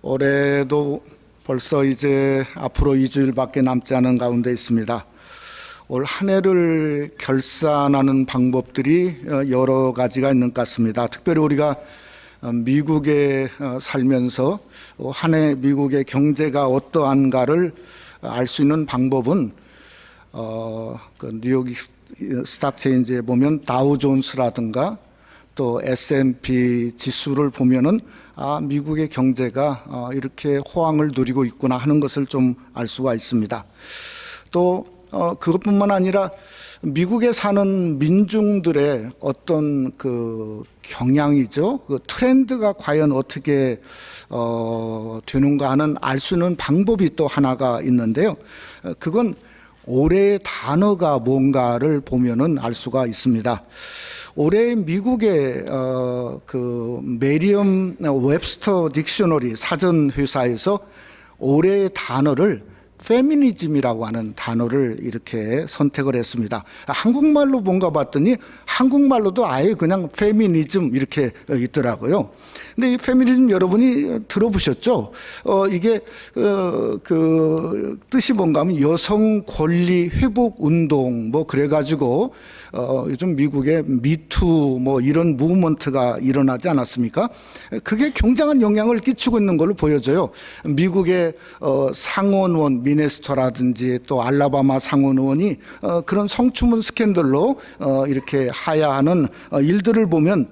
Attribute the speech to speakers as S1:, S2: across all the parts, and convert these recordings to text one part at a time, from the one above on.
S1: 올해도 벌써 이제 앞으로 2주일밖에 남지 않은 가운데 있습니다. 올 한 해를 결산하는 방법들이 여러 가지가 있는 것 같습니다. 특별히 우리가 미국에 살면서 한 해 미국의 경제가 어떠한가를 알 수 있는 방법은 그 뉴욕 스탁체인지에 보면 다우존스라든가 또 S&P 지수를 보면은 미국의 경제가 이렇게 호황을 누리고 있구나 하는 것을 좀 알 수가 있습니다. 또 그것뿐만 아니라 미국에 사는 민중들의 어떤 그 경향이죠. 그 트렌드가 과연 어떻게 되는가 하는 알 수 있는 방법이 또 하나가 있는데요. 그건 올해의 단어가 뭔가를 보면은 알 수가 있습니다. 올해 미국의 그 메리엄 웹스터 딕셔너리 사전 회사에서 올해의 단어를 페미니즘이라고 하는 단어를 이렇게 선택을 했습니다. 한국말로 뭔가 봤더니 한국말로도 아예 그냥 페미니즘 이렇게 있더라고요. 근데 이 페미니즘 여러분이 들어보셨죠? 이게 그 뜻이 뭔가 하면 여성 권리 회복 운동 뭐 그래가지고 요즘 미국의 미투 뭐 이런 무브먼트가 일어나지 않았습니까? 그게 굉장한 영향을 끼치고 있는 걸로 보여져요. 미국의 상원의원 미네소타라든지 또 알라바마 상원의원이 그런 성추문 스캔들로 이렇게 하야하는 일들을 보면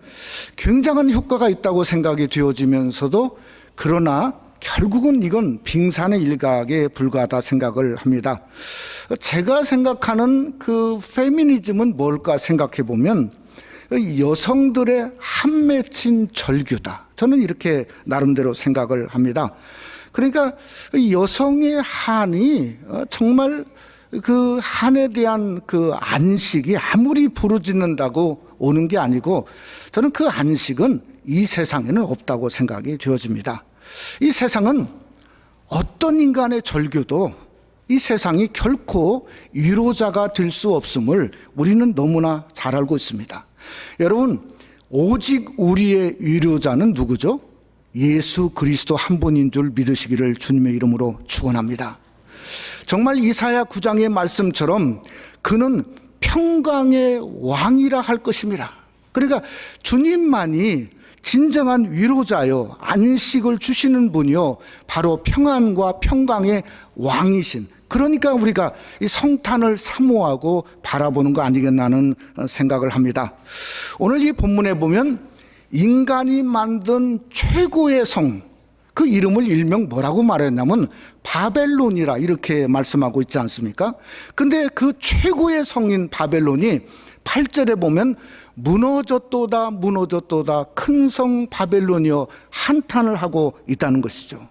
S1: 굉장한 효과가 있다고 생각이 되어지면서도 그러나 결국은 이건 빙산의 일각에 불과하다 생각을 합니다. 제가 생각하는 그 페미니즘은 뭘까 생각해 보면 여성들의 한 맺힌 절규다. 저는 이렇게 나름대로 생각을 합니다. 그러니까 여성의 한이 정말 그 한에 대한 그 안식이 아무리 부르짖는다고 오는 게 아니고 저는 그 안식은 이 세상에는 없다고 생각이 되어집니다. 이 세상은 어떤 인간의 절규도 이 세상이 결코 위로자가 될 수 없음을 우리는 너무나 잘 알고 있습니다. 여러분, 오직 우리의 위로자는 누구죠? 예수 그리스도 한 분인 줄 믿으시기를 주님의 이름으로 축원합니다. 정말 이사야 9장의 말씀처럼 그는 평강의 왕이라 할 것입니다. 그러니까 주님만이 진정한 위로자요 안식을 주시는 분이요 바로 평안과 평강의 왕이신, 그러니까 우리가 이 성탄을 사모하고 바라보는 거 아니겠나 하는 생각을 합니다. 오늘 이 본문에 보면 인간이 만든 최고의 성, 그 이름을 일명 뭐라고 말했냐면 바벨론이라 이렇게 말씀하고 있지 않습니까? 근데 그 최고의 성인 바벨론이 8절에 보면 무너졌도다 무너졌도다 큰 성 바벨론이여 한탄을 하고 있다는 것이죠.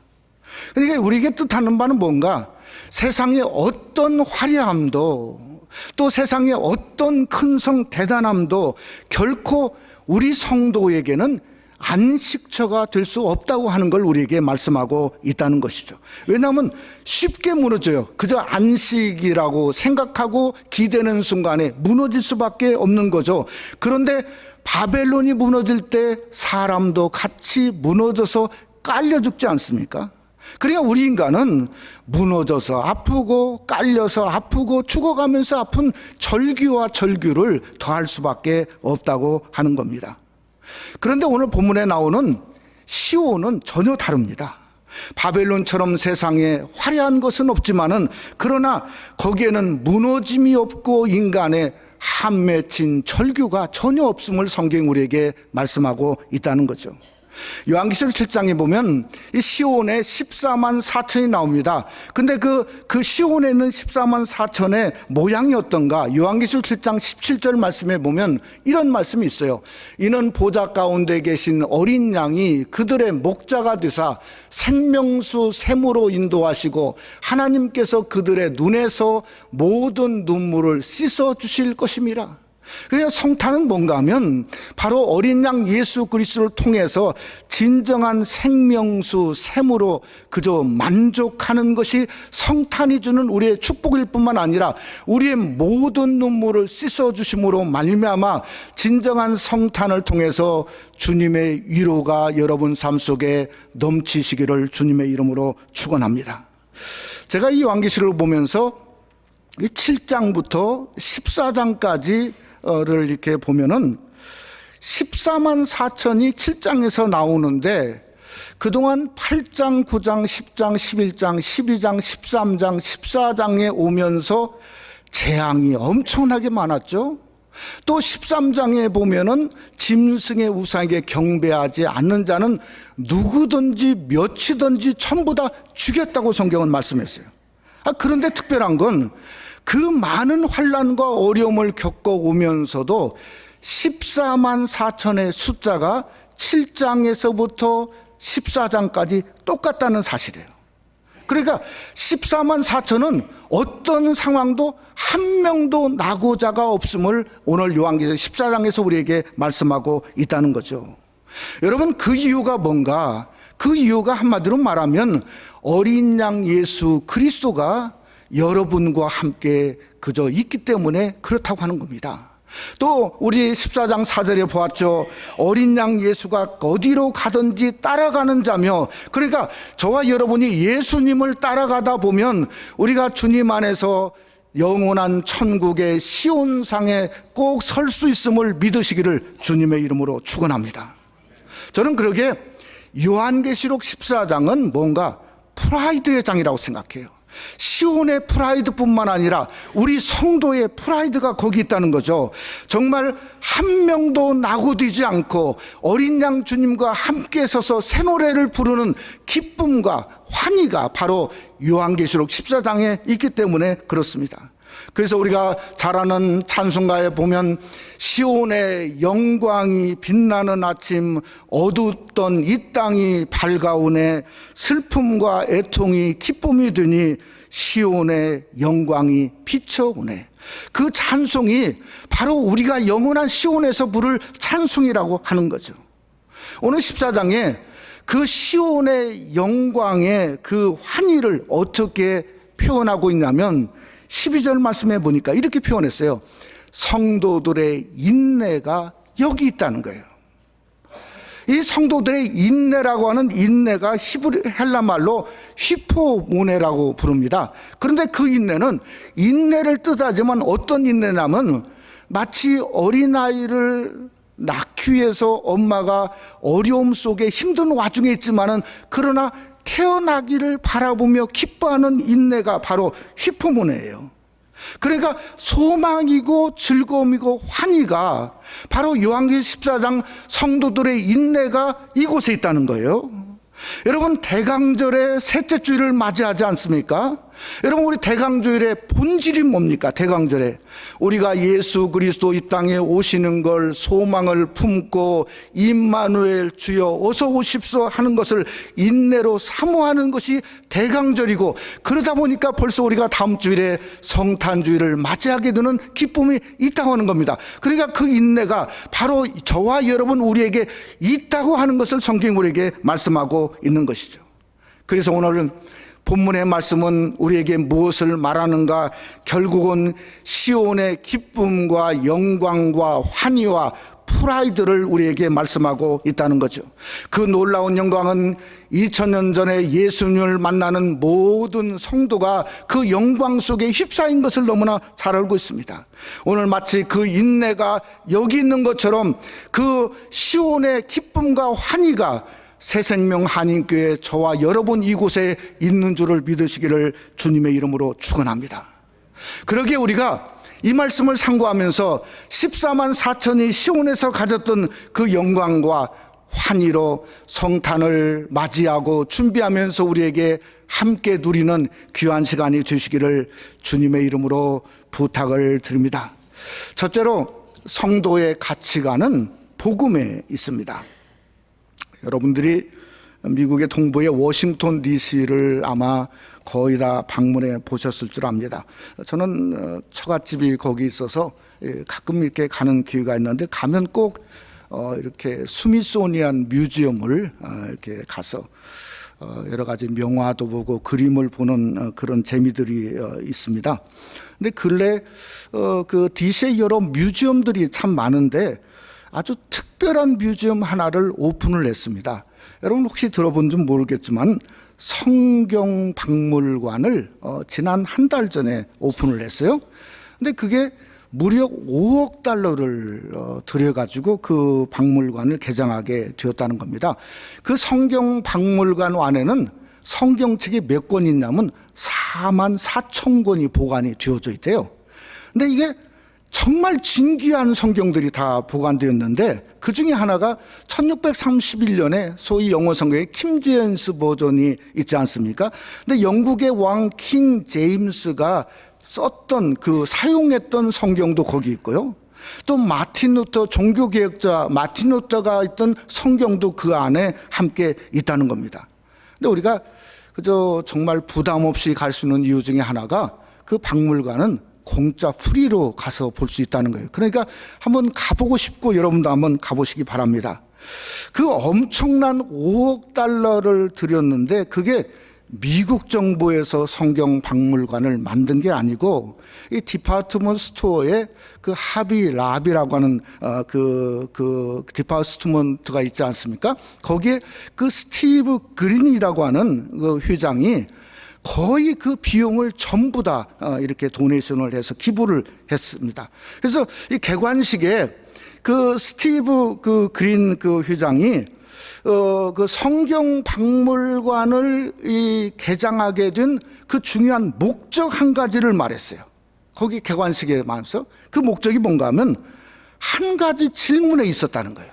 S1: 그러니까 우리에게 뜻하는 바는 뭔가 세상의 어떤 화려함도 또 세상의 어떤 큰 성 대단함도 결코 우리 성도에게는 안식처가 될 수 없다고 하는 걸 우리에게 말씀하고 있다는 것이죠. 왜냐하면 쉽게 무너져요. 그저 안식이라고 생각하고 기대는 순간에 무너질 수밖에 없는 거죠. 그런데 바벨론이 무너질 때 사람도 같이 무너져서 깔려 죽지 않습니까? 그러니까 우리 인간은 무너져서 아프고 깔려서 아프고 죽어가면서 아픈 절규와 절규를 더할 수밖에 없다고 하는 겁니다. 그런데 오늘 본문에 나오는 시온은 전혀 다릅니다. 바벨론처럼 세상에 화려한 것은 없지만은 그러나 거기에는 무너짐이 없고 인간의 한 맺힌 절규가 전혀 없음을 성경이 우리에게 말씀하고 있다는 거죠. 요한계시록 7장에 보면 이 시온에 14만 4천이 나옵니다. 근데 그 시온에 있는 14만 4천의 모양이 어떤가? 요한계시록 7장 17절 말씀에 보면 이런 말씀이 있어요. 이는 보좌 가운데 계신 어린 양이 그들의 목자가 되사 생명수 샘으로 인도하시고 하나님께서 그들의 눈에서 모든 눈물을 씻어 주실 것입니다. 그래서 성탄은 뭔가 하면 바로 어린 양 예수 그리스도를 통해서 진정한 생명수 샘으로 그저 만족하는 것이 성탄이 주는 우리의 축복일 뿐만 아니라 우리의 모든 눈물을 씻어주심으로 말미암아 진정한 성탄을 통해서 주님의 위로가 여러분 삶 속에 넘치시기를 주님의 이름으로 축원합니다. 제가 이 요한계시록을 보면서 이 7장부터 14장까지 를 이렇게 보면은 14만 4천이 7장에서 나오는데 그동안 8장, 9장, 10장, 11장, 12장, 13장, 14장에 오면서 재앙이 엄청나게 많았죠. 또 13장에 보면은 짐승의 우상에게 경배하지 않는 자는 누구든지 몇이든지 전부 다 죽였다고 성경은 말씀했어요. 그런데 특별한 건 그 많은 환난과 어려움을 겪어오면서도 14만 4천의 숫자가 7장에서부터 14장까지 똑같다는 사실이에요. 그러니까 14만 4천은 어떤 상황도 한 명도 낙오자가 없음을 오늘 요한계시록 14장에서 우리에게 말씀하고 있다는 거죠. 여러분, 그 이유가 뭔가? 그 이유가 한마디로 말하면 어린 양 예수 그리스도가 여러분과 함께 그저 있기 때문에 그렇다고 하는 겁니다. 또 우리 14장 4절에 보았죠. 어린 양 예수가 어디로 가든지 따라가는 자며, 그러니까 저와 여러분이 예수님을 따라가다 보면 우리가 주님 안에서 영원한 천국의 시온상에 꼭 설 수 있음을 믿으시기를 주님의 이름으로 축원합니다. 저는 그러게 요한계시록 14장은 뭔가 프라이드의 장이라고 생각해요. 시온의 프라이드뿐만 아니라 우리 성도의 프라이드가 거기 있다는 거죠. 정말 한 명도 낙오되지 않고 어린 양 주님과 함께 서서 새 노래를 부르는 기쁨과 환희가 바로 요한계시록 14장에 있기 때문에 그렇습니다. 그래서 우리가 잘 아는 찬송가에 보면 시온의 영광이 빛나는 아침, 어둡던 이 땅이 밝아오네, 슬픔과 애통이 기쁨이 되니 시온의 영광이 비춰오네. 그 찬송이 바로 우리가 영원한 시온에서 부를 찬송이라고 하는 거죠. 오늘 14장에 그 시온의 영광의 그 환희를 어떻게 표현하고 있냐면 12절 말씀해 보니까 이렇게 표현했어요. 성도들의 인내가 여기 있다는 거예요. 이 성도들의 인내라고 하는 인내가 히브리 헬라 말로 휘포모네라고 부릅니다. 그런데 그 인내는 인내를 뜻하지만 어떤 인내냐면 마치 어린아이를 낳기 위해서 엄마가 어려움 속에 힘든 와중에 있지만은 그러나 태어나기를 바라보며 기뻐하는 인내가 바로 휘포모네예요. 그러니까 소망이고 즐거움이고 환희가 바로 요한계시록 14장 성도들의 인내가 이곳에 있다는 거예요. 여러분, 대강절의 셋째 주일을 맞이하지 않습니까? 여러분, 우리 대강주일의 본질이 뭡니까? 대강절에 우리가 예수 그리스도 이 땅에 오시는 걸 소망을 품고 임마누엘 주여 어서 오십시오 하는 것을 인내로 사모하는 것이 대강절이고, 그러다 보니까 벌써 우리가 다음 주일에 성탄주일을 맞이하게 되는 기쁨이 있다고 하는 겁니다. 그러니까 그 인내가 바로 저와 여러분 우리에게 있다고 하는 것을 성경이 우리에게 말씀하고 있는 것이죠. 그래서 오늘 본문의 말씀은 우리에게 무엇을 말하는가? 결국은 시온의 기쁨과 영광과 환희와 프라이드를 우리에게 말씀하고 있다는 거죠. 그 놀라운 영광은 2000년 전에 예수님을 만나는 모든 성도가 그 영광 속에 휩싸인 것을 너무나 잘 알고 있습니다. 오늘 마치 그 인내가 여기 있는 것처럼 그 시온의 기쁨과 환희가 새생명 한인교회 저와 여러분 이곳에 있는 줄을 믿으시기를 주님의 이름으로 축원합니다. 그러기에 우리가 이 말씀을 상고하면서 14만 4천이 시온에서 가졌던 그 영광과 환희로 성탄을 맞이하고 준비하면서 우리에게 함께 누리는 귀한 시간이 되시기를 주님의 이름으로 부탁을 드립니다. 첫째로 성도의 가치관은 복음에 있습니다. 여러분들이 미국의 동부의 워싱턴 DC를 아마 거의 다 방문해 보셨을 줄 압니다. 저는 처갓집이 거기 있어서 가끔 이렇게 가는 기회가 있는데 가면 꼭 이렇게 스미소니안 뮤지엄을 이렇게 가서 여러 가지 명화도 보고 그림을 보는 그런 재미들이 있습니다. 근데 근래 그 DC의 여러 뮤지엄들이 참 많은데 아주 특별한 뮤지엄 하나를 오픈을 했습니다. 여러분 혹시 들어본지 모르겠지만 성경박물관을 지난 한 달 전에 오픈을 했어요. 근데 그게 무려 5억 달러를 들여가지고 그 박물관을 개장하게 되었다는 겁니다. 그 성경박물관 안에는 성경책이 몇 권 있냐면 44,000권이 보관이 되어져 있대요. 근데 이게 정말 진귀한 성경들이 다 보관되었는데 그 중에 하나가 1631년에 소위 영어 성경의 킹 제임스 버전이 있지 않습니까? 근데 영국의 왕 킹 제임스가 썼던 그 사용했던 성경도 거기 있고요. 또 마틴 루터 종교개혁자 마틴 루터가 있던 성경도 그 안에 함께 있다는 겁니다. 근데 우리가 그저 정말 부담 없이 갈 수 있는 이유 중에 하나가 그 박물관은 공짜 프리로 가서 볼 수 있다는 거예요. 그러니까 한번 가보고 싶고 여러분도 한번 가보시기 바랍니다. 그 엄청난 5억 달러를 들였는데 그게 미국 정부에서 성경 박물관을 만든 게 아니고 이 디파트먼트 스토어에 그 하비 라비라고 하는 그 디파트먼트가 있지 않습니까? 거기에 그 스티브 그린이라고 하는 그 회장이 거의 그 비용을 전부 다 이렇게 도네이션을 해서 기부를 했습니다. 그래서 이 개관식에 그 스티브 그 그린 그 회장이 그 성경 박물관을 개장하게 된 그 중요한 목적 한 가지를 말했어요. 거기 개관식에 말해서 그 목적이 뭔가 하면 한 가지 질문에 있었다는 거예요.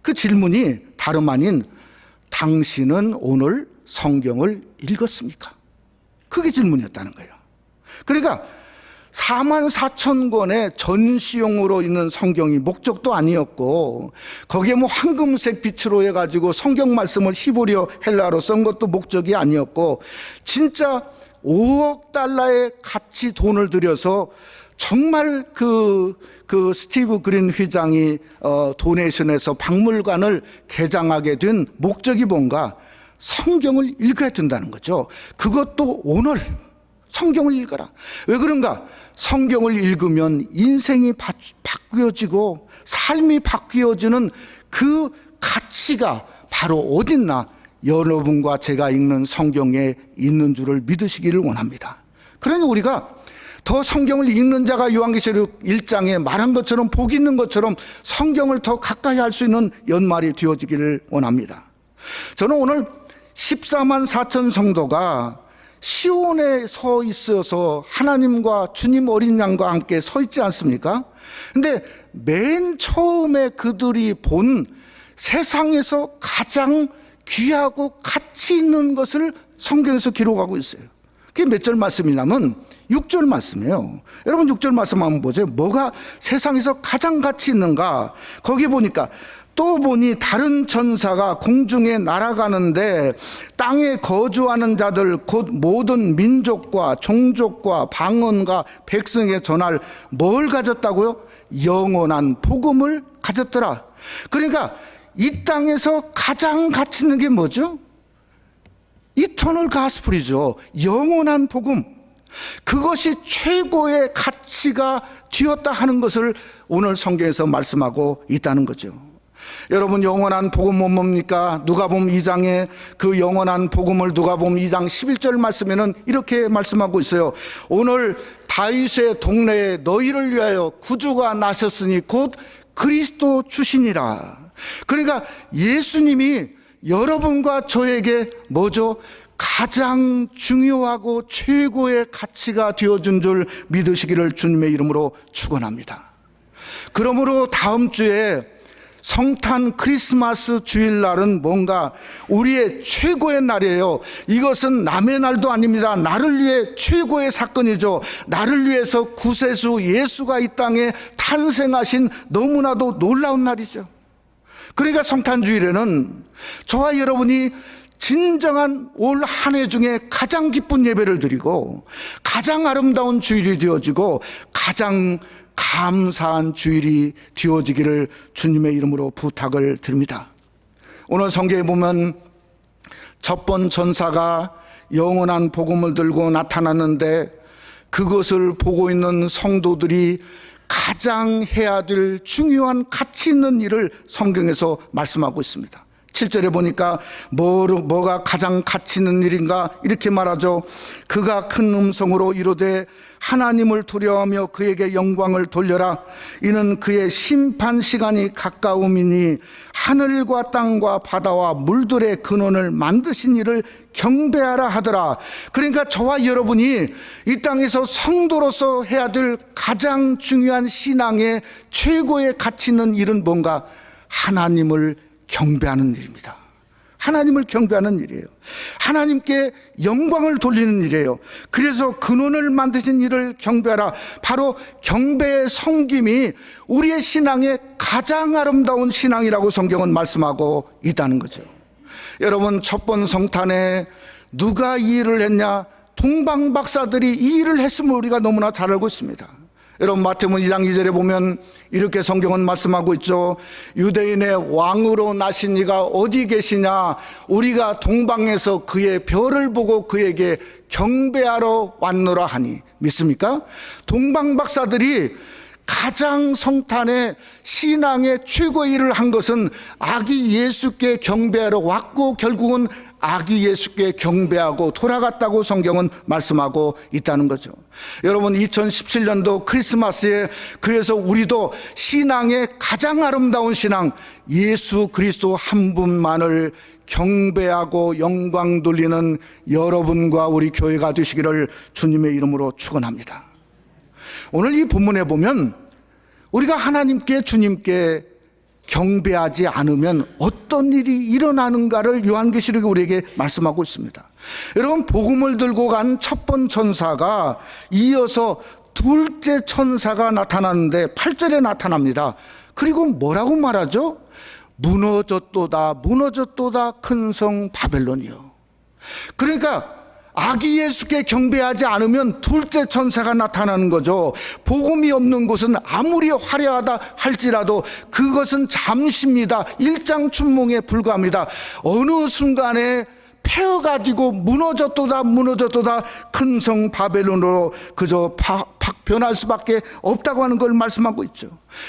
S1: 그 질문이 다름 아닌 당신은 오늘 성경을 읽었습니까? 그게 질문이었다는 거예요. 그러니까 44,000권의 전시용으로 있는 성경이 목적도 아니었고 거기에 뭐 황금색 빛으로 해가지고 성경 말씀을 히브리어 헬라어로 쓴 것도 목적이 아니었고 진짜 5억 달러의 가치 돈을 들여서 정말 그 스티브 그린 회장이 도네이션해서 박물관을 개장하게 된 목적이 뭔가 성경을 읽어야 된다는 거죠. 그것도 오늘 성경을 읽어라. 왜 그런가? 성경을 읽으면 인생이 바뀌어지고 삶이 바뀌어지는 그 가치가 바로 어딨나? 여러분과 제가 읽는 성경에 있는 줄을 믿으시기를 원합니다. 그러니 우리가 더 성경을 읽는 자가 요한계시록 1장에 말한 것처럼 복 있는 것처럼 성경을 더 가까이 할 수 있는 연말이 되어지기를 원합니다. 저는 오늘 14만 4천 성도가 시온에 서 있어서 하나님과 주님 어린 양과 함께 서 있지 않습니까? 근데 맨 처음에 그들이 본 세상에서 가장 귀하고 가치 있는 것을 성경에서 기록하고 있어요. 그게 몇 절 말씀이냐면 6절 말씀이에요. 여러분 6절 말씀 한번 보세요. 뭐가 세상에서 가장 가치 있는가? 거기 보니까 또 보니 다른 천사가 공중에 날아가는데 땅에 거주하는 자들 곧 모든 민족과 종족과 방언과 백성에 전할 뭘 가졌다고요? 영원한 복음을 가졌더라. 그러니까 이 땅에서 가장 가치 있는 게 뭐죠? 이터널 가스플이죠. 영원한 복음. 그것이 최고의 가치가 되었다 하는 것을 오늘 성경에서 말씀하고 있다는 거죠. 여러분 영원한 복음은 뭡니까? 누가복음 2장에 그 영원한 복음을 누가복음 2장 11절 말씀에는 이렇게 말씀하고 있어요. 오늘 다윗의 동네에 너희를 위하여 구주가 나셨으니 곧 그리스도 주시니라. 그러니까 예수님이 여러분과 저에게 뭐죠? 가장 중요하고 최고의 가치가 되어준 줄 믿으시기를 주님의 이름으로 축원합니다. 그러므로 다음 주에 성탄 크리스마스 주일날은 뭔가 우리의 최고의 날이에요. 이것은 남의 날도 아닙니다. 나를 위해 최고의 사건이죠. 나를 위해서 구세주 예수가 이 땅에 탄생하신 너무나도 놀라운 날이죠. 그러니까 성탄주일에는 저와 여러분이 진정한 올 한 해 중에 가장 기쁜 예배를 드리고 가장 아름다운 주일이 되어지고 가장 감사한 주일이 되어지기를 주님의 이름으로 부탁을 드립니다. 오늘 성경에 보면 첫 번 천사가 영원한 복음을 들고 나타났는데 그것을 보고 있는 성도들이 가장 해야 될 중요한 가치 있는 일을 성경에서 말씀하고 있습니다. 7절에 보니까 뭐가 가장 가치 있는 일인가 이렇게 말하죠. 그가 큰 음성으로 이르되 하나님을 두려워하며 그에게 영광을 돌려라. 이는 그의 심판 시간이 가까움이니 하늘과 땅과 바다와 물들의 근원을 만드신 이를 경배하라 하더라. 그러니까 저와 여러분이 이 땅에서 성도로서 해야 될 가장 중요한 신앙의 최고의 가치 있는 일은 뭔가? 하나님을 경배하는 일입니다. 하나님을 경배하는 일이에요. 하나님께 영광을 돌리는 일이에요. 그래서 근원을 만드신 이를 경배하라. 바로 경배의 섬김이 우리의 신앙의 가장 아름다운 신앙이라고 성경은 말씀하고 있다는 거죠. 여러분, 첫 번 성탄에 누가 이 일을 했냐? 동방 박사들이 이 일을 했음을 우리가 너무나 잘 알고 있습니다. 여러분, 마태복음 2장 2절에 보면 이렇게 성경은 말씀하고 있죠. 유대인의 왕으로 나신 이가 어디 계시냐? 우리가 동방에서 그의 별을 보고 그에게 경배하러 왔노라 하니. 믿습니까? 동방 박사들이 가장 성탄의 신앙의 최고의 일을 한 것은 아기 예수께 경배하러 왔고 결국은 아기 예수께 경배하고 돌아갔다고 성경은 말씀하고 있다는 거죠. 여러분, 2017년도 크리스마스에 그래서 우리도 신앙의 가장 아름다운 신앙 예수 그리스도 한 분만을 경배하고 영광 돌리는 여러분과 우리 교회가 되시기를 주님의 이름으로 축원합니다. 오늘 이 본문에 보면 우리가 하나님께 주님께 경배하지 않으면 어떤 일이 일어나는가를 요한계시록이 우리에게 말씀하고 있습니다. 여러분, 복음을 들고 간 첫 번 천사가 이어서 둘째 천사가 나타나는데 8절에 나타납니다. 그리고 뭐라고 말하죠? 무너졌도다 무너졌도다 큰 성 바벨론이요. 그러니까 아기 예수께 경배하지 않으면 둘째 천사가 나타나는 거죠. 복음이 없는 곳은 아무리 화려하다 할지라도 그것은 잠시입니다. 일장춘몽에 불과합니다. 어느 순간에 폐허가 되고 무너졌도다 무너졌도다 큰 성 바벨론으로 그저 변할 수밖에 없다고 하는 걸 말씀하고 있죠.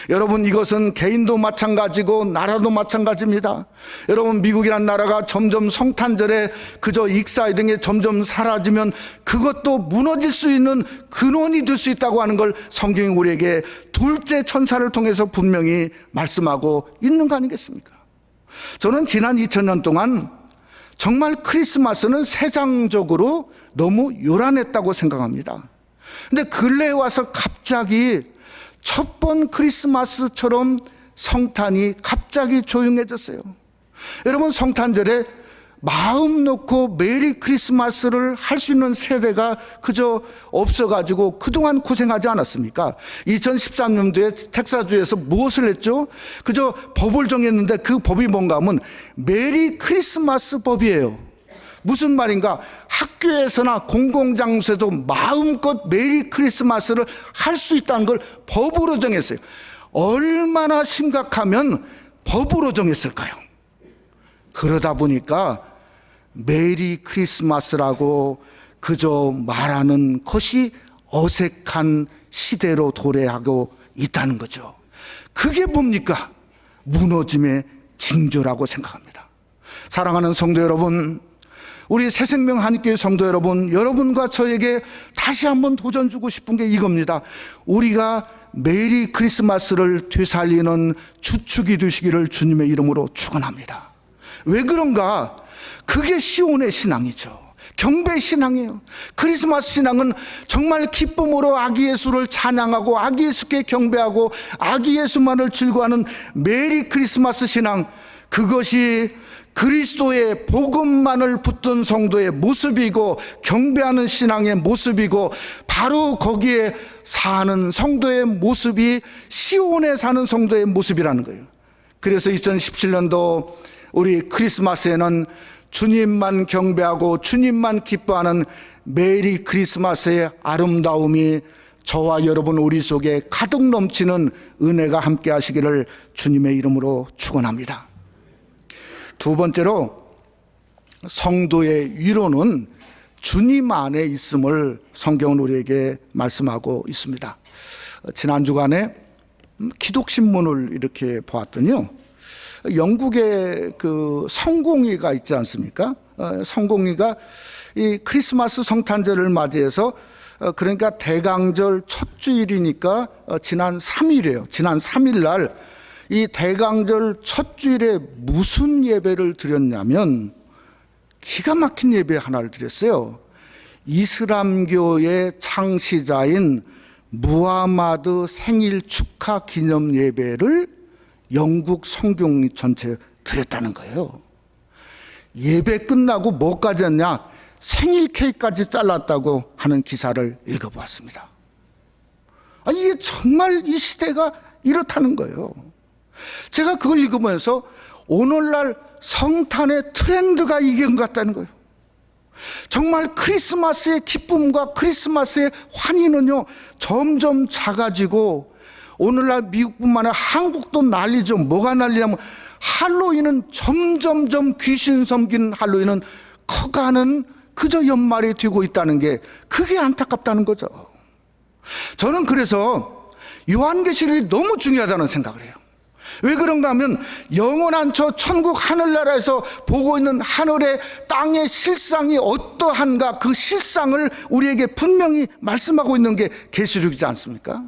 S1: 여러분, 이것은 개인도 마찬가지고 나라도 마찬가지입니다. 여러분, 미국이란 나라가 점점 성탄절에 그저 익사이 등에 점점 사라지면 그것도 무너질 수 있는 근원이 될 수 있다고 하는 걸 성경이 우리에게 둘째 천사를 통해서 분명히 말씀하고 있는 거 아니겠습니까? 저는 지난 2000년 동안 정말 크리스마스는 세상적으로 너무 요란했다고 생각합니다. 근데 근래에 와서 갑자기 첫 번 크리스마스처럼 성탄이 갑자기 조용해졌어요. 여러분, 성탄절에 마음 놓고 메리 크리스마스를 할 수 있는 세대가 그저 없어가지고 그동안 고생하지 않았습니까? 2013년도에 텍사주에서 무엇을 했죠? 그저 법을 정했는데 그 법이 뭔가 하면 메리 크리스마스 법이에요. 무슨 말인가? 학교에서나 공공장소에도 마음껏 메리 크리스마스를 할 수 있다는 걸 법으로 정했어요. 얼마나 심각하면 법으로 정했을까요? 그러다 보니까 메리 크리스마스라고 그저 말하는 것이 어색한 시대로 도래하고 있다는 거죠. 그게 뭡니까? 무너짐의 징조라고 생각합니다. 사랑하는 성도 여러분, 우리 새생명 한인교회 성도 여러분, 여러분과 저에게 다시 한번 도전 주고 싶은 게 이겁니다. 우리가 메리 크리스마스를 되살리는 주축이 되시기를 주님의 이름으로 축원합니다. 왜 그런가? 그게 시온의 신앙이죠. 경배 신앙이에요. 크리스마스 신앙은 정말 기쁨으로 아기 예수를 찬양하고 아기 예수께 경배하고 아기 예수만을 즐거워하는 메리 크리스마스 신앙, 그것이 그리스도의 복음만을 붙든 성도의 모습이고 경배하는 신앙의 모습이고 바로 거기에 사는 성도의 모습이 시온에 사는 성도의 모습이라는 거예요. 그래서 2017년도 우리 크리스마스에는 주님만 경배하고 주님만 기뻐하는 메리 크리스마스의 아름다움이 저와 여러분 우리 속에 가득 넘치는 은혜가 함께 하시기를 주님의 이름으로 축원합니다. 두 번째로, 성도의 위로는 주님 안에 있음을 성경은 우리에게 말씀하고 있습니다. 지난 주간에 기독신문을 이렇게 보았더니요, 영국의 그 성공회가 있지 않습니까? 성공회가 이 크리스마스 성탄절을 맞이해서, 그러니까 대강절 첫 주일이니까 지난 3일이에요. 지난 3일 날 이 대강절 첫 주일에 무슨 예배를 드렸냐면 기가 막힌 예배 하나를 드렸어요. 이슬람교의 창시자인 무하마드 생일 축하 기념 예배를 영국 성경이 전체 드렸다는 거예요. 예배 끝나고 뭐까지 했냐? 생일 케이크까지 잘랐다고 하는 기사를 읽어보았습니다. 아니, 이게 정말 이 시대가 이렇다는 거예요. 제가 그걸 읽으면서 오늘날 성탄의 트렌드가 이게 것 같다는 거예요. 정말 크리스마스의 기쁨과 크리스마스의 환희는요, 점점 작아지고, 오늘날 미국뿐만 아니라 한국도 난리죠. 뭐가 난리냐면 할로윈은 점점점 귀신 섬긴 할로윈은 커가는 그저 연말이 되고 있다는 게, 그게 안타깝다는 거죠. 저는 그래서 요한계시록이 너무 중요하다는 생각을 해요. 왜 그런가 하면 영원한 저 천국 하늘나라에서 보고 있는 하늘의 땅의 실상이 어떠한가, 그 실상을 우리에게 분명히 말씀하고 있는 게 계시록이지 않습니까?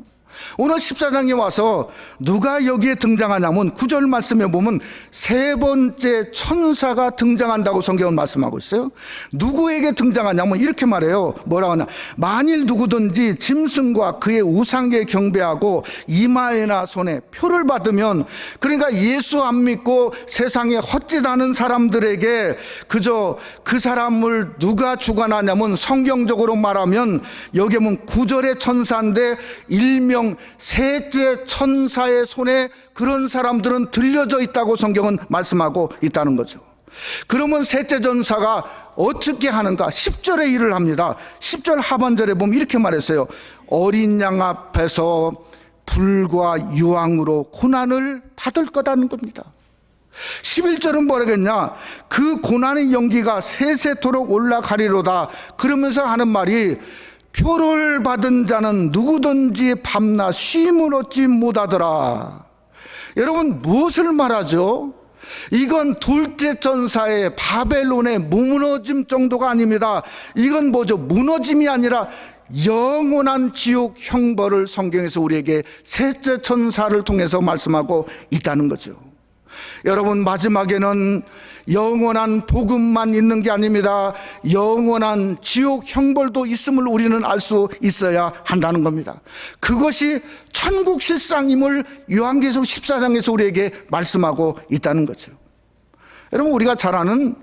S1: 오늘 14장에 와서 누가 여기에 등장하냐면 9절 말씀에 보면 세 번째 천사가 등장한다고 성경은 말씀하고 있어요. 누구에게 등장하냐면 이렇게 말해요. 뭐라고 하냐? 만일 누구든지 짐승과 그의 우상에 경배하고 이마에나 손에 표를 받으면, 그러니까 예수 안 믿고 세상에 헛짓하는 사람들에게 그저 그 사람을 누가 주관하냐면, 성경적으로 말하면 여기 보면 9절의 천사인데 일명 셋째 천사의 손에 그런 사람들은 들려져 있다고 성경은 말씀하고 있다는 거죠. 그러면 셋째 천사가 어떻게 하는가? 10절의 일을 합니다. 10절 하반절에 보면 이렇게 말했어요. 어린 양 앞에서 불과 유황으로 고난을 받을 거라는 겁니다. 11절은 뭐라겠냐? 그 고난의 연기가 세세토록 올라가리로다. 그러면서 하는 말이, 표를 받은 자는 누구든지 밤낮 쉼을 얻지 못하더라. 여러분, 무엇을 말하죠? 이건 둘째 천사의 바벨론의 무너짐 정도가 아닙니다. 이건 뭐죠? 무너짐이 아니라 영원한 지옥 형벌을 성경에서 우리에게 셋째 천사를 통해서 말씀하고 있다는 거죠. 여러분, 마지막에는 영원한 복음만 있는 게 아닙니다. 영원한 지옥 형벌도 있음을 우리는 알 수 있어야 한다는 겁니다. 그것이 천국 실상임을 요한계시록 14장에서 우리에게 말씀하고 있다는 거죠. 여러분, 우리가 잘 아는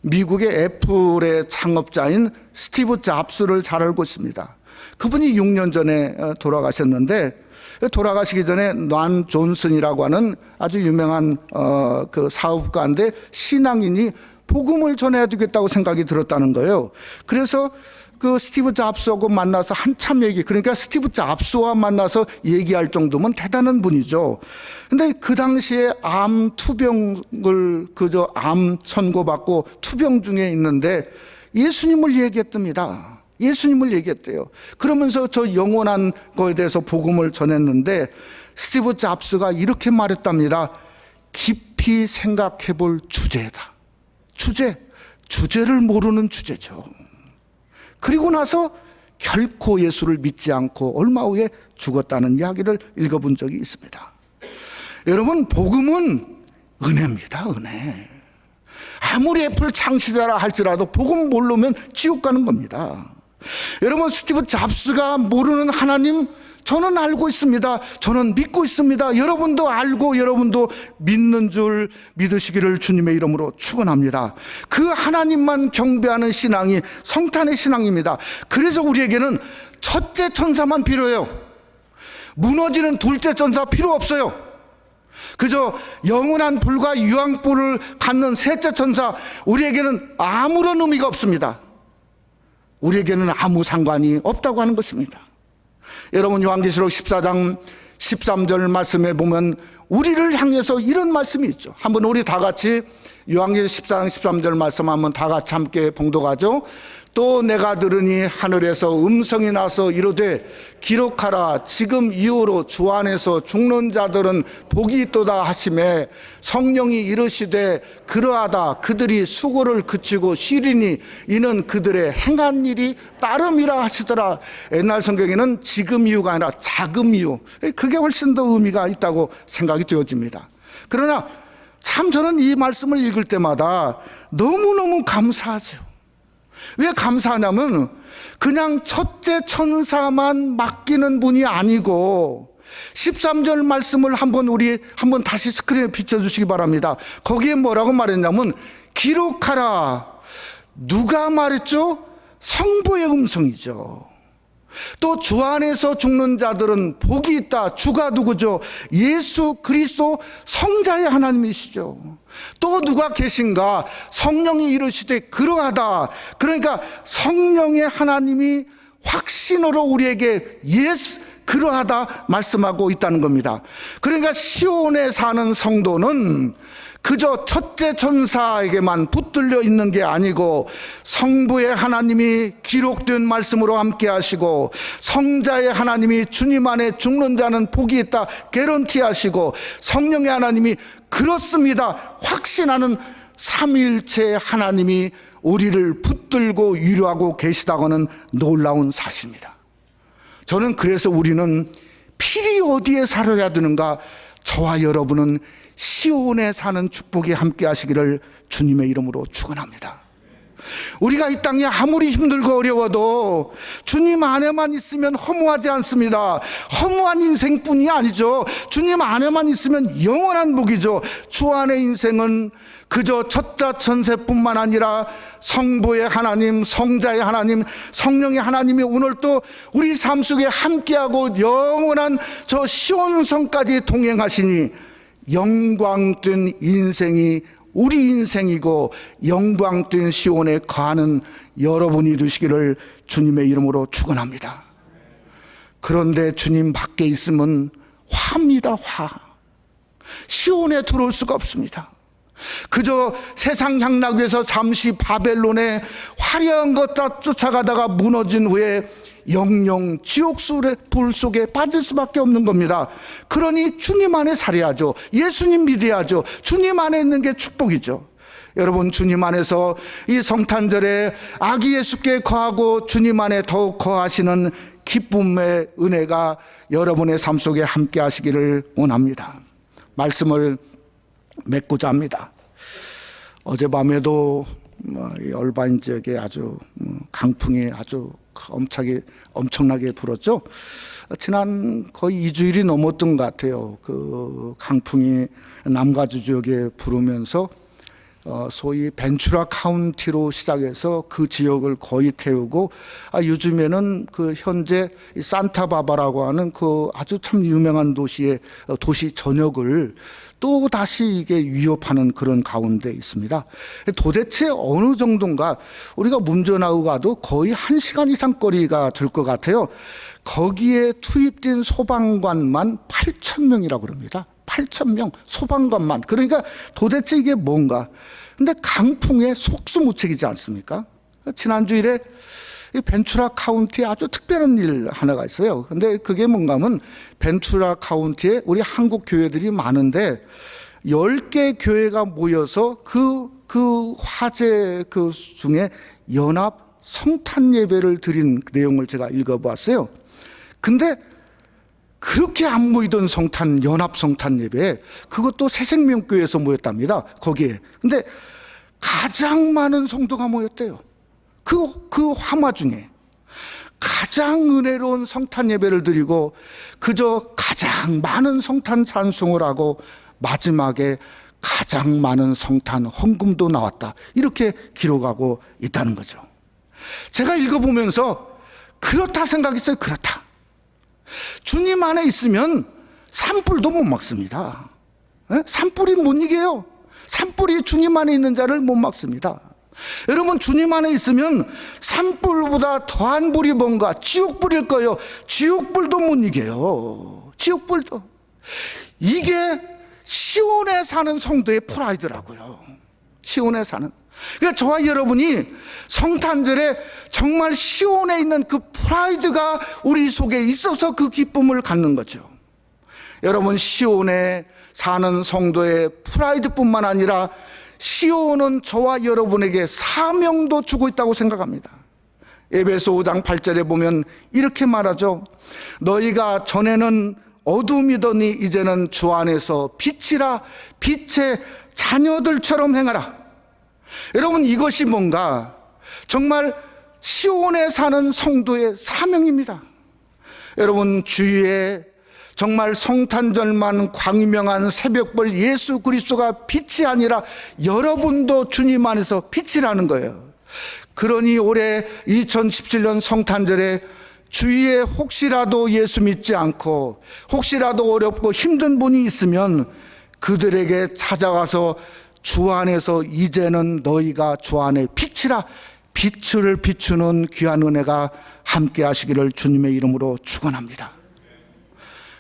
S1: 미국의 애플의 창업자인 스티브 잡스를 잘 알고 있습니다. 그분이 6년 전에 돌아가셨는데, 돌아가시기 전에 난 존슨이라고 하는 아주 유명한 그 사업가인데, 신앙인이 복음을 전해야 되겠다고 생각이 들었다는 거예요. 그래서 그 스티브 잡스하고 만나서 한참 그러니까 스티브 잡스와 만나서 얘기할 정도면 대단한 분이죠. 근데 그 당시에 암 투병을 그저 암 선고받고 투병 중에 있는데 예수님을 얘기했답니다. 예수님을 얘기했대요. 그러면서 저 영원한 거에 대해서 복음을 전했는데 스티브 잡스가 이렇게 말했답니다. 깊이 생각해 볼 주제다. 주제를 모르는 주제죠. 그리고 나서 결코 예수를 믿지 않고 얼마 후에 죽었다는 이야기를 읽어본 적이 있습니다. 여러분, 복음은 은혜입니다. 은혜. 아무리 애플 창시자라 할지라도 복음 모르면 지옥 가는 겁니다. 여러분, 스티브 잡스가 모르는 하나님 저는 알고 있습니다. 저는 믿고 있습니다. 여러분도 알고 여러분도 믿는 줄 믿으시기를 주님의 이름으로 축원합니다. 그 하나님만 경배하는 신앙이 성탄의 신앙입니다. 그래서 우리에게는 첫째 천사만 필요해요. 무너지는 둘째 천사 필요 없어요. 그저 영원한 불과 유황불을 갖는 셋째 천사, 우리에게는 아무런 의미가 없습니다. 우리에게는 아무 상관이 없다고 하는 것입니다. 여러분, 요한계시록 14장 13절 말씀에 보면 우리를 향해서 이런 말씀이 있죠. 한번 우리 다 같이 요한계시록 14장 13절 말씀 한번 다 같이 함께 봉독하죠. 또 내가 들으니 하늘에서 음성이 나서 이르되 기록하라, 지금 이후로 주 안에서 죽는 자들은 복이 있도다 하시매 성령이 이르시되 그러하다, 그들이 수고를 그치고 쉬리니 이는 그들의 행한 일이 따름이라 하시더라. 옛날 성경에는 지금 이후가 아니라 자금 이후, 그게 훨씬 더 의미가 있다고 생각이 되어집니다. 그러나 참 저는 이 말씀을 읽을 때마다 너무너무 감사하죠. 왜 감사하냐면 그냥 첫째 천사만 맡기는 분이 아니고 13절 말씀을 우리 한번 다시 스크린에 비춰주시기 바랍니다. 거기에 뭐라고 말했냐면 기록하라. 누가 말했죠? 성부의 음성이죠. 또 주 안에서 죽는 자들은 복이 있다. 주가 누구죠? 예수 그리스도 성자의 하나님이시죠. 또 누가 계신가? 성령이 이르시되 그러하다. 그러니까 성령의 하나님이 확신으로 우리에게 예수 그러하다 말씀하고 있다는 겁니다. 그러니까 시온에 사는 성도는 그저 첫째 천사에게만 붙들려 있는 게 아니고 성부의 하나님이 기록된 말씀으로 함께 하시고 성자의 하나님이 주님 안에 죽는 자는 복이 있다 개런티 하시고 성령의 하나님이 그렇습니다 확신하는 삼위일체 하나님이 우리를 붙들고 위로하고 계시다고 하는 놀라운 사실입니다. 저는 그래서 우리는 필히 어디에 살아야 되는가? 저와 여러분은 시온에 사는 축복이 함께 하시기를 주님의 이름으로 축원합니다. 우리가 이 땅에 아무리 힘들고 어려워도 주님 안에만 있으면 허무하지 않습니다. 허무한 인생뿐이 아니죠. 주님 안에만 있으면 영원한 복이죠. 주 안의 인생은 그저 첫자 천세뿐만 아니라 성부의 하나님, 성자의 하나님, 성령의 하나님이 오늘 또 우리 삶 속에 함께하고 영원한 저 시온성까지 동행하시니 영광된 인생이 우리 인생이고 영광된 시온에 거하는 여러분이 되시기를 주님의 이름으로 축원합니다. 그런데 주님 밖에 있으면 화입니다. 화. 시온에 들어올 수가 없습니다. 그저 세상 향락에서 잠시 바벨론의 화려한 것 다 쫓아가다가 무너진 후에 영영 지옥불 속에 빠질 수밖에 없는 겁니다. 그러니 주님 안에 살아야죠. 예수님 믿어야죠. 주님 안에 있는 게 축복이죠. 여러분, 주님 안에서 이 성탄절에 아기 예수께 거하고 주님 안에 더욱 거하시는 기쁨의 은혜가 여러분의 삶 속에 함께 하시기를 원합니다. 말씀을 맺고자 합니다. 어젯밤에도 얼바인 지역에 아주 강풍이 아주 엄청나게 불었죠. 지난 거의 2주일이 넘었던 것 같아요. 그 강풍이 남가주 지역에 부르면서 소위 벤추라 카운티로 시작해서 그 지역을 거의 태우고 요즘에는 그 현재 산타바바라고 하는 그 아주 참 유명한 도시 전역을 또 다시 이게 위협하는 그런 가운데 있습니다. 도대체 어느 정도인가? 우리가 운전하고 가도 거의 1시간 이상 거리가 될 것 같아요. 거기에 투입된 소방관만 8,000명이라고 그럽니다. 8,000명 소방관만. 그러니까 도대체 이게 뭔가? 근데 강풍에 속수무책이지 않습니까? 지난주일에 이 벤추라 카운티에 아주 특별한 일 하나가 있어요. 근데 그게 뭔가 하면 벤추라 카운티에 우리 한국 교회들이 많은데 10개 교회가 모여서 그 화제 그 중에 연합 성탄 예배를 드린 내용을 제가 읽어보았어요. 근데 그렇게 안 모이던 연합 성탄 예배, 그것도 새생명교회에서 모였답니다. 거기에. 근데 가장 많은 성도가 모였대요. 그 화마 중에 가장 은혜로운 성탄 예배를 드리고 그저 가장 많은 성탄 찬송을 하고 마지막에 가장 많은 성탄 헌금도 나왔다. 이렇게 기록하고 있다는 거죠. 제가 읽어보면서 그렇다 생각했어요. 그렇다. 주님 안에 있으면 산불도 못 막습니다. 산불이 못 이겨요. 산불이 주님 안에 있는 자를 못 막습니다. 여러분, 주님 안에 있으면 산불보다 더한 불이 뭔가 지옥불일 거예요. 지옥불도 못 이겨요. 지옥불도. 이게 시온에 사는 성도의 프라이드라고요. 시온에 사는. 그러니까 저와 여러분이 성탄절에 정말 시온에 있는 그 프라이드가 우리 속에 있어서 그 기쁨을 갖는 거죠. 여러분, 시온에 사는 성도의 프라이드뿐만 아니라 시온은 저와 여러분에게 사명도 주고 있다고 생각합니다. 에베소 5장 8절에 보면 이렇게 말하죠. 너희가 전에는 어둠이더니 이제는 주 안에서 빛이라. 빛의 자녀들처럼 행하라. 여러분, 이것이 뭔가 정말 시온에 사는 성도의 사명입니다. 여러분, 주위에 정말 성탄절만 광명한 새벽별 예수 그리스도가 빛이 아니라 여러분도 주님 안에서 빛이라는 거예요. 그러니 올해 2017년 성탄절에 주위에 혹시라도 예수 믿지 않고 혹시라도 어렵고 힘든 분이 있으면 그들에게 찾아가서 주 안에서 이제는 너희가 주 안에 빛이라. 빛을 비추는 귀한 은혜가 함께 하시기를 주님의 이름으로 축원합니다.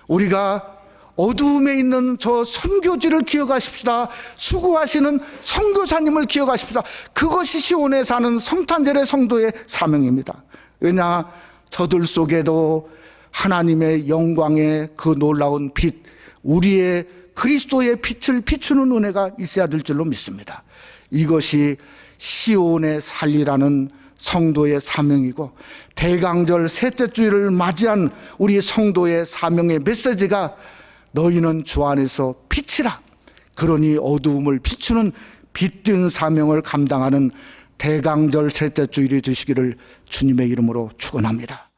S1: 우리가 어두움에 있는 저 선교지를 기억하십시다. 수고하시는 선교사님을 기억하십시다. 그것이 시온에 사는 성탄절의 성도의 사명입니다. 왜냐, 저들 속에도 하나님의 영광의 그 놀라운 빛, 우리의 그리스도의 빛을 비추는 은혜가 있어야 될 줄로 믿습니다. 이것이 시온의 살리라는 성도의 사명이고, 대강절 셋째 주일을 맞이한 우리 성도의 사명의 메시지가 너희는 주 안에서 빛이라. 그러니 어두움을 비추는 빛된 사명을 감당하는 대강절 셋째 주일이 되시기를 주님의 이름으로 축원합니다.